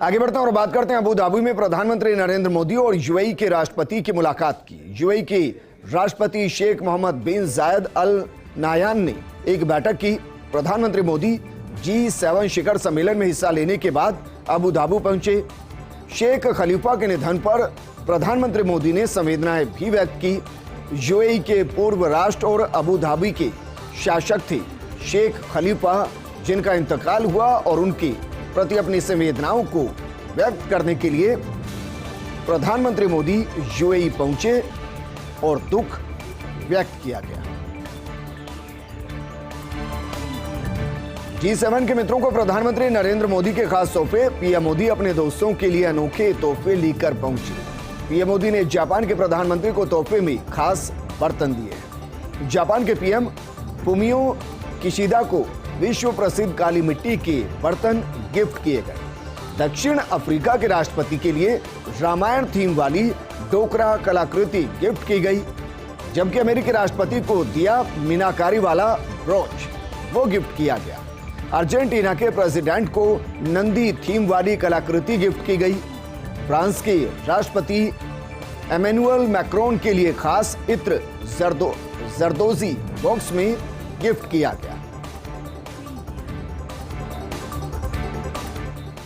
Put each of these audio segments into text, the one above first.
आगे बढ़ते हैं और बात करते हैं अबू धाबी में प्रधानमंत्री नरेंद्र मोदी और यूएई के राष्ट्रपति की मुलाकात की। यूएई के राष्ट्रपति शेख मोहम्मद बिन जायद अल नाहयान ने एक बैठक की। प्रधानमंत्री मोदी G7 शिखर सम्मेलन में हिस्सा लेने के बाद अबू धाबी पहुंचे। शेख खलीफा के निधन पर प्रधानमंत्री मोदी ने संवेदनाएं भी व्यक्त की। यूएई के पूर्व राष्ट्र और अबू धाबी के शासक थे शेख खलीफा, जिनका इंतकाल हुआ, और उनके प्रति अपनी संवेदनाओं को व्यक्त करने के लिए प्रधानमंत्री मोदी यूएई पहुंचे और दुख व्यक्त किया गया। G7 के मित्रों को प्रधानमंत्री नरेंद्र मोदी के खास तोहफे। पीएम मोदी अपने दोस्तों के लिए अनोखे तोहफे लेकर पहुंचे। पीएम मोदी ने जापान के प्रधानमंत्री को तोहफे में खास बर्तन दिए। जापान के पीएम फुमियो किशिदा को विश्व प्रसिद्ध काली मिट्टी के बर्तन गिफ्ट किए गए। दक्षिण अफ्रीका के राष्ट्रपति के लिए रामायण थीम वाली डोकरा कलाकृति गिफ्ट की गई, जबकि अमेरिकी राष्ट्रपति को दिया मीनाकारी वाला ब्रोच वो गिफ्ट किया गया। अर्जेंटीना के प्रेसिडेंट को नंदी थीम वाली कलाकृति गिफ्ट की गई। फ्रांस के राष्ट्रपति एमेनुअल मैक्रोन के लिए खास इत्र जरदोजी बॉक्स में गिफ्ट किया गया।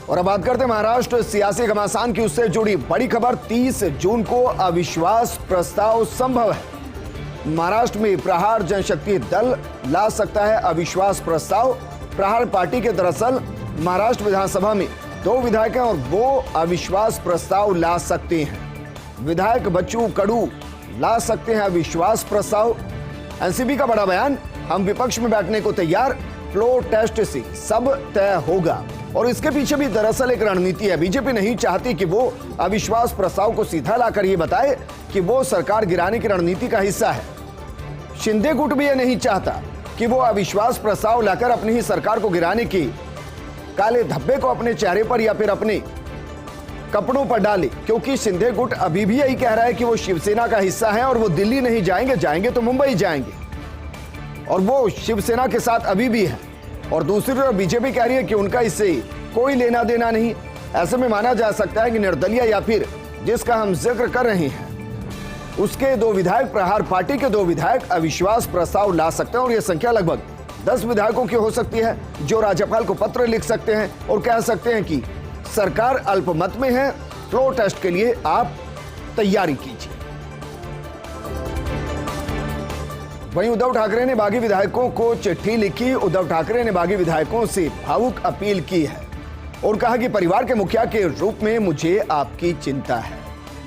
और अब बात करते हैं महाराष्ट्र सियासी घमासान की, उससे जुड़ी बड़ी खबर। 30 जून को अविश्वास प्रस्ताव संभव है। महाराष्ट्र में प्रहार जनशक्ति दल ला सकता है अविश्वास प्रस्ताव। प्रहार पार्टी के दरअसल महाराष्ट्र विधानसभा में 2 विधायक हैं और वो अविश्वास प्रस्ताव ला सकते हैं। विधायक बच्चू कडू ला सकते हैं अविश्वास प्रस्ताव। एनसीपी का बड़ा बयान, हम विपक्ष में बैठने को तैयार, फ्लोर टेस्ट से सब तय होगा। और इसके पीछे भी दरअसल एक रणनीति है। बीजेपी नहीं चाहती कि वो अविश्वास प्रस्ताव को सीधा लाकर ये बताए कि वो सरकार गिराने की रणनीति का हिस्सा है। शिंदे गुट भी ये नहीं चाहता कि वो अविश्वास प्रस्ताव लाकर अपनी ही सरकार को गिराने की काले धब्बे को अपने चेहरे पर या फिर अपने कपड़ों पर डाले, क्योंकि शिंदे गुट अभी भी यही कह रहा है कि वो शिवसेना का हिस्सा है और वो दिल्ली नहीं जाएंगे, जाएंगे तो मुंबई जाएंगे, और वो शिवसेना के साथ अभी भी है। और दूसरी तरफ बीजेपी कह रही है कि उनका इससे कोई लेना देना नहीं। ऐसे में माना जा सकता है कि निर्दलीय या फिर जिसका हम जिक्र कर रहे हैं उसके 2 विधायक, प्रहार पार्टी के 2 विधायक अविश्वास प्रस्ताव ला सकते हैं। और यह संख्या लगभग 10 विधायकों की हो सकती है, जो राज्यपाल को पत्र लिख सकते हैं और कह सकते हैं कि सरकार अल्पमत में है, फ्लोर टेस्ट के लिए आप तैयारी कीजिए। वहीं उद्धव ठाकरे ने बागी विधायकों को चिट्ठी लिखी। उद्धव ठाकरे ने बागी विधायकों से भावुक अपील की है और कहा कि परिवार के मुखिया के रूप में मुझे आपकी चिंता है।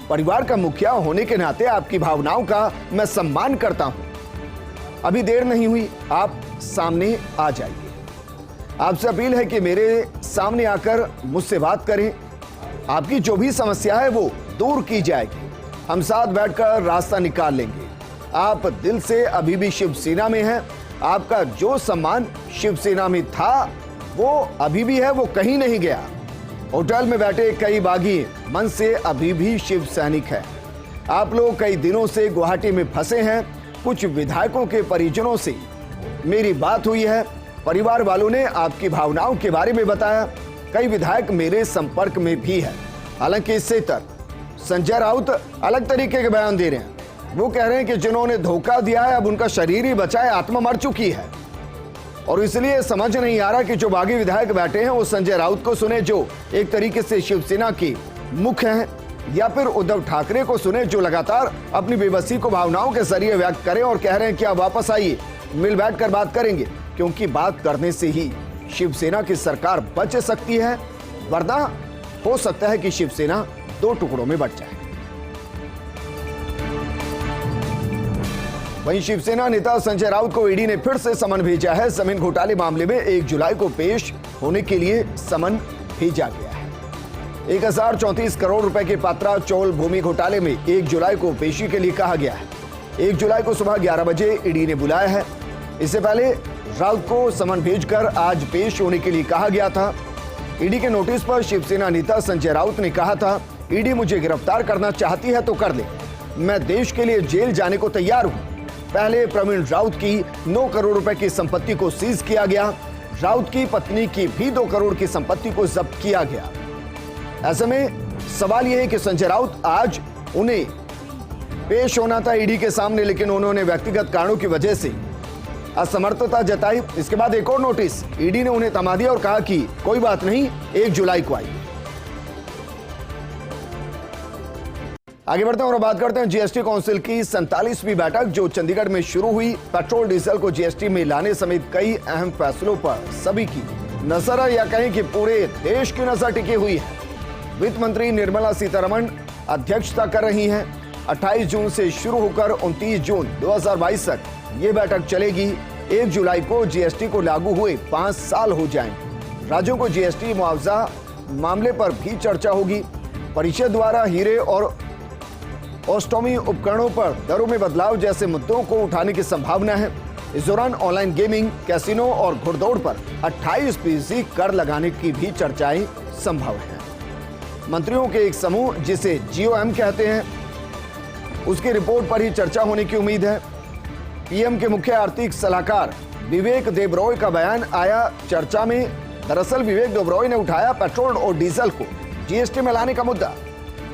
परिवार का मुखिया होने के नाते आपकी भावनाओं का मैं सम्मान करता हूं। अभी देर नहीं हुई, आप सामने आ जाइए। आपसे अपील है कि मेरे सामने आकर मुझसे बात करें। आपकी जो भी समस्या है वो दूर की जाएगी। हम साथ बैठकर रास्ता निकाल लेंगे। आप दिल से अभी भी शिवसेना में हैं। आपका जो सम्मान शिवसेना में था वो अभी भी है, वो कहीं नहीं गया। होटल में बैठे कई बागी मन से अभी भी शिव सैनिक हैं। आप लोग कई दिनों से गुवाहाटी में फंसे हैं। कुछ विधायकों के परिजनों से मेरी बात हुई है। परिवार वालों ने आपकी भावनाओं के बारे में बताया। कई विधायक मेरे संपर्क में भी है। हालांकि इससे संजय राउत अलग तरीके के बयान दे रहे हैं। वो कह रहे हैं कि जिन्होंने धोखा दिया है अब उनका शरीर ही बचा है, आत्मा मर चुकी है, और इसलिए समझ नहीं आ रहा कि जो बागी विधायक बैठे हैं वो संजय राउत को सुने, जो एक तरीके से शिवसेना के मुख्य हैं, या फिर उद्धव ठाकरे को सुने, जो लगातार अपनी बेबसी को भावनाओं के जरिए व्यक्त करें और कह रहे हैं कि आप वापस आइए, मिल बैठ कर बात करेंगे, क्योंकि बात करने से ही शिवसेना की सरकार बच सकती है, वरना हो सकता है कि शिवसेना 2 टुकड़ों में बट जाए। वहीं शिवसेना नेता संजय राउत को ईडी ने फिर से समन भेजा है। जमीन घोटाले मामले में 1 जुलाई को पेश होने के लिए समन भेजा गया है। 1034 करोड़ रुपए के पात्रा चौल भूमि घोटाले में 1 जुलाई को पेशी के लिए कहा गया है। 1 जुलाई को सुबह 11 बजे ईडी ने बुलाया है। इससे पहले राउत को समन भेजकर आज पेश होने के लिए कहा गया था। ईडी के नोटिस पर शिवसेना नेता संजय राउत ने कहा था, ईडी मुझे गिरफ्तार करना चाहती है तो कर ले, मैं देश के लिए जेल जाने को तैयार हूं। पहले प्रवीण राउत की 9 करोड़ रुपए की संपत्ति को सीज किया गया। राउत की पत्नी की भी 2 करोड़ की संपत्ति को जब्त किया गया। ऐसे में सवाल यह है कि संजय राउत आज उन्हें पेश होना था ईडी के सामने, लेकिन उन्होंने व्यक्तिगत कारणों की वजह से असमर्थता जताई। इसके बाद एक और नोटिस ईडी ने उन्हें थमा दिया और कहा कि कोई बात नहीं, 1 जुलाई को आई। आगे बढ़ते हैं और बात करते हैं जीएसटी काउंसिल की 47वीं बैठक जो चंडीगढ़ में शुरू हुई। पेट्रोल डीजल को जीएसटी में लाने समेत कई अहम फैसलों पर सभी की नजर है, या कहें कि पूरे देश की नजर टिकी हुई है। वित्त मंत्री निर्मला सीतारमण अध्यक्षता कर रही हैं। 28 जून से शुरू होकर 29 जून 2022 तक ये बैठक चलेगी। 1 जुलाई को जीएसटी को लागू हुए 5 साल हो जाएंगे। राज्यों को जीएसटी मुआवजा मामले पर भी चर्चा होगी। परिषद द्वारा हीरे और ऑस्टोमी उपकरणों पर दरों में बदलाव जैसे मुद्दों को उठाने की संभावना है। इस दौरान ऑनलाइन गेमिंग, कैसीनो और घुड़दौड़ पर 28% कर लगाने की भी चर्चाएं संभव है। मंत्रियों के एक समूह जिसे जीओएम कहते हैं, उसकी रिपोर्ट पर ही चर्चा होने की उम्मीद है। पीएम के मुख्य आर्थिक सलाहकार विवेक देबरॉय का बयान आया चर्चा में। दरअसल विवेक देबरॉय ने उठाया पेट्रोल और डीजल को जीएसटी में लाने का मुद्दा।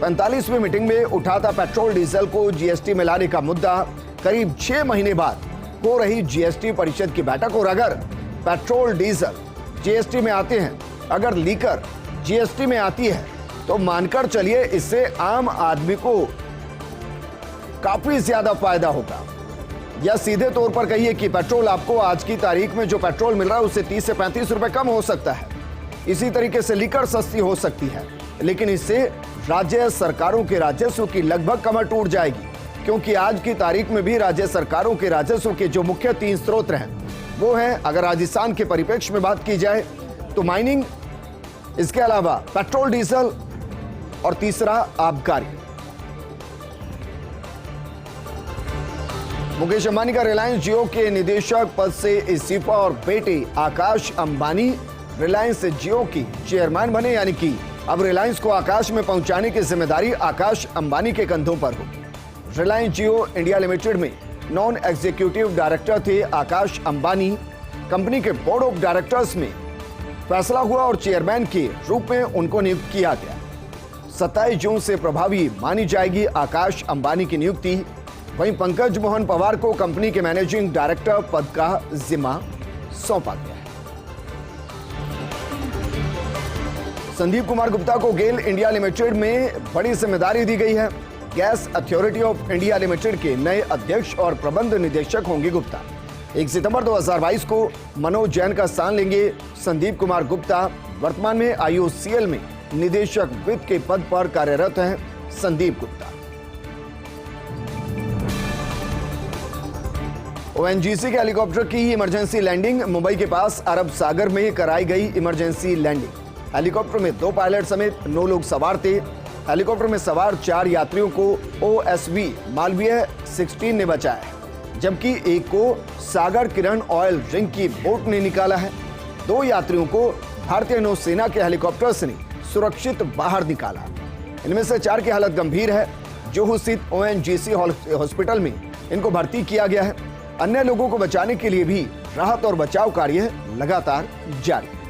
45वीं मीटिंग में उठा था पेट्रोल डीजल को जीएसटी में लाने का मुद्दा। करीब 6 महीने बाद हो रही जीएसटी परिषद की बैठक, और अगर पेट्रोल डीजल जीएसटी में आते हैं, अगर लीकर जीएसटी में आती है, तो मानकर चलिए इससे आम आदमी को काफी ज्यादा फायदा होगा। या सीधे तौर पर कहिए कि पेट्रोल आपको आज की तारीख में जो पेट्रोल मिल रहा है उससे 30 से 35 रुपए कम हो सकता है। इसी तरीके से लीकर सस्ती हो सकती है, लेकिन इससे राज्य सरकारों के राजस्व की लगभग कमर टूट जाएगी, क्योंकि आज की तारीख में भी राज्य सरकारों के राजस्व के जो मुख्य 3 स्रोत हैं वो हैं, अगर राजस्थान के परिप्रेक्ष्य में बात की जाए तो माइनिंग, इसके अलावा पेट्रोल डीजल और तीसरा आबकारी। मुकेश अंबानी का रिलायंस जियो के निदेशक पद से इस्तीफा और बेटे आकाश अंबानी रिलायंस जियो की चेयरमैन बने, यानी कि अब रिलायंस को आकाश में पहुंचाने की जिम्मेदारी आकाश अंबानी के कंधों पर होगी। रिलायंस जियो इंडिया लिमिटेड में नॉन एग्जीक्यूटिव डायरेक्टर थे आकाश अंबानी। कंपनी के बोर्ड ऑफ डायरेक्टर्स में फैसला हुआ और चेयरमैन के रूप में उनको नियुक्त किया गया। 27 जून से प्रभावी मानी जाएगी आकाश अंबानी की नियुक्ति। वहीं पंकज मोहन पवार को कंपनी के मैनेजिंग डायरेक्टर पद का जिम्मा सौंपा गया है। संदीप कुमार गुप्ता को गेल इंडिया लिमिटेड में बड़ी जिम्मेदारी दी गई है। Gas authority of India limited के नए अध्यक्ष और प्रबंध निदेशक होंगे गुप्ता। 1 सितंबर 2022 को मनोज जैन का स्थान लेंगे संदीप कुमार गुप्ता। वर्तमान में आईओसीएल में निदेशक वित्त के पद पर कार्यरत हैं संदीप गुप्ता। ओएनजीसी के हेलीकॉप्टर की इमरजेंसी लैंडिंग। मुंबई के पास अरब सागर में कराई गई इमरजेंसी लैंडिंग। हेलीकॉप्टर में 2 पायलट समेत 9 लोग सवार थे। हेलीकॉप्टर में सवार 4 यात्रियों को ओएसवी मालवीय 16 ने बचाया है, जबकि एक को सागर किरण ऑयल रिंग की बोट ने निकाला है। 2 यात्रियों को भारतीय नौसेना के हेलीकॉप्टर्स ने सुरक्षित बाहर निकाला। इनमें से 4 की हालत गंभीर है। जोहू स्थित ओएनजीसी हॉस्पिटल में इनको भर्ती किया गया है। अन्य लोगों को बचाने के लिए भी राहत और बचाव कार्य लगातार जारी है।